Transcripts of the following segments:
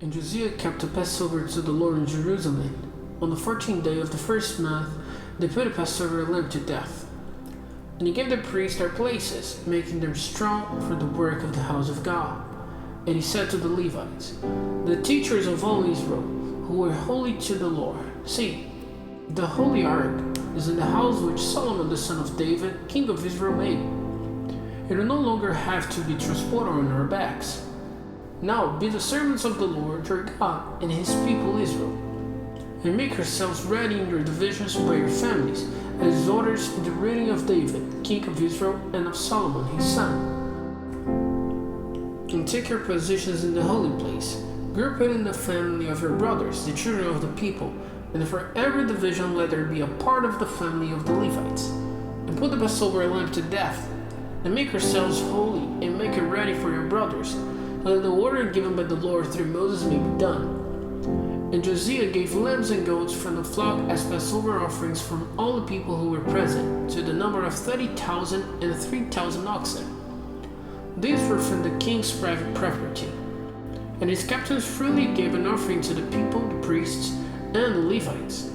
And Josiah kept a Passover to the Lord in Jerusalem. On the 14th day of the first month, they put a Passover lamb to death. And he gave the priests their places, making them strong for the work of the house of God. And he said to the Levites, the teachers of all Israel, who were holy to the Lord, see, the holy ark is in the house which Solomon the son of David, king of Israel, made. It will no longer have to be transported on our backs. Now be the servants of the Lord your God and his people Israel, and make yourselves ready in your divisions by your families, as orders in the reign of David, king of Israel, and of Solomon his son. And take your positions in the holy place, grouped in the family of your brothers, the children of the people, and for every division let there be a part of the family of the Levites. And put the Passover lamb to death, and make yourselves holy, and make it ready for your brothers, so that the order given by the Lord through Moses may be done. And Josiah gave lambs and goats from the flock as Passover offerings from all the people who were present, to the number of 30,000 and 3,000 oxen. These were from the king's private property. And his captains freely gave an offering to the people, the priests, and the Levites.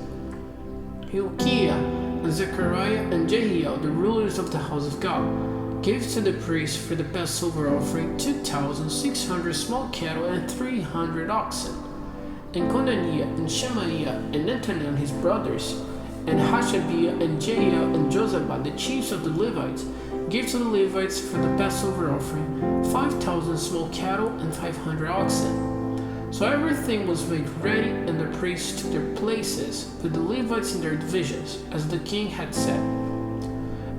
Hilkiah and Zechariah and Jehiel, the rulers of the house of God, gave to the priests for the Passover offering 2,600 small cattle and 300 oxen. And Conaniah and Shemaiah and Netaniah his brothers, and Hashabiah and Jehiel and Josabad, the chiefs of the Levites, gave to the Levites for the Passover offering 5,000 small cattle and 500 oxen. So everything was made ready, and the priests took their places with the Levites in their divisions, as the king had said.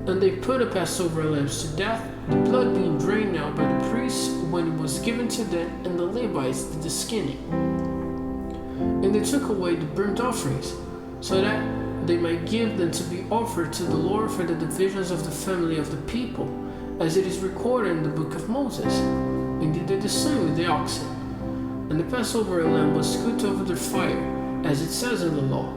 And they put the Passover lambs to death, the blood being drained out by the priests when it was given to them, and the Levites did the skinning. And they took away the burnt offerings, so that they might give them to be offered to the Lord for the divisions of the family of the people, as it is recorded in the book of Moses. And they did the same with the oxen. And the Passover lamb was cooked over the fire, as it says in the law.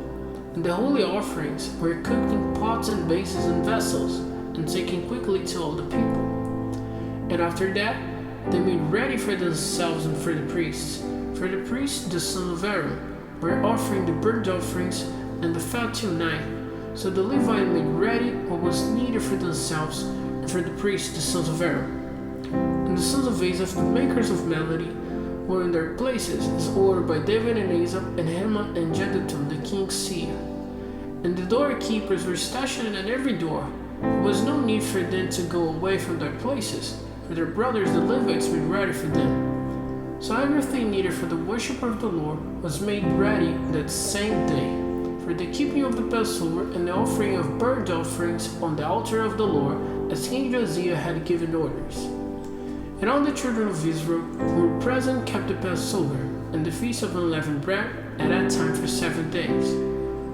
And the holy offerings were cooked in pots and basins and vessels, and taken quickly to all the people. And after that, they made ready for themselves and for the priests. For the priests, the sons of Aaron, were offering the burnt offerings and the fat till night. So the Levites made ready what was needed for themselves, and for the priests, the sons of Aaron. And the sons of Asaph, the makers of melody, were in their places, as ordered by David and Asaph, and Heman and Jeduthun, the king's seer. And the doorkeepers were stationed at every door. There was no need for them to go away from their places, for their brothers the Levites made ready for them. So everything needed for the worship of the Lord was made ready that same day, for the keeping of the Passover and the offering of burnt offerings on the altar of the Lord, as King Josiah had given orders. And all the children of Israel who were present kept the Passover and the feast of unleavened bread at that time for 7 days.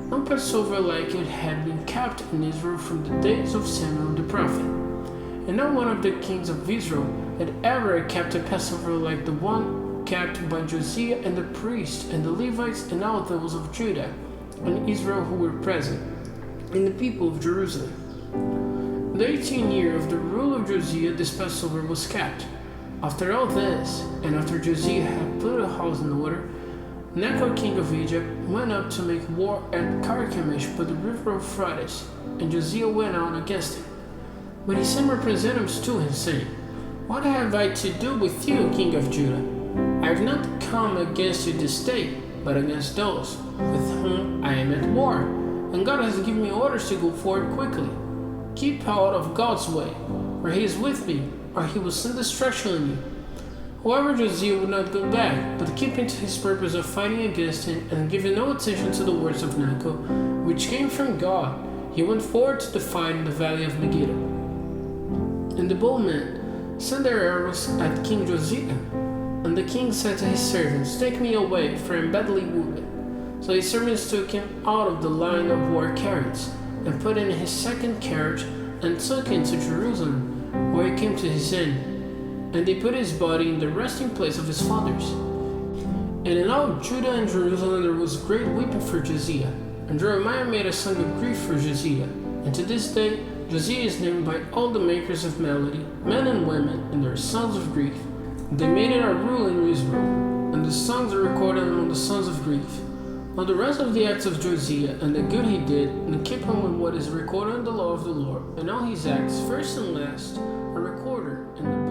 No Passover like it had been kept in Israel from the days of Samuel the prophet. And not one of the kings of Israel had ever kept a Passover like the one kept by Josiah and the priests and the Levites and all those of Judah and Israel who were present, and the people of Jerusalem. The 18th year of the rule of Josiah, this Passover was kept. After all this, and after Josiah had put the house in order, Necho, king of Egypt, went up to make war at Carchemish by the river Euphrates, and Josiah went out against him. But he sent representatives to him, saying, What have I to do with you, king of Judah? I have not come against you this day, but against those with whom I am at war, and God has given me orders to go forward quickly. Keep out of God's way, or he is with me, or he will send destruction on you. However, Josiah would not go back, but keeping to his purpose of fighting against him, and giving no attention to the words of Necho, which came from God, he went forward to the fight in the valley of Megiddo. And the bowmen sent their arrows at King Josiah. And the king said to his servants, Take me away, for I am badly wounded. So his servants took him out of the line of war carriage, and put in his second carriage, and took him to Jerusalem, where he came to his end. And they put his body in the resting place of his fathers. And in all Judah and Jerusalem there was great weeping for Josiah. And Jeremiah made a song of grief for Josiah. And to this day Josiah is named by all the makers of melody, men and women, and their songs of grief. They made it a rule in Israel, and his songs are recorded among the sons of grief. All the rest of the acts of Josiah, and the good he did, in keeping with what is recorded in the law of the Lord, and all his acts, first and last, are recorded in the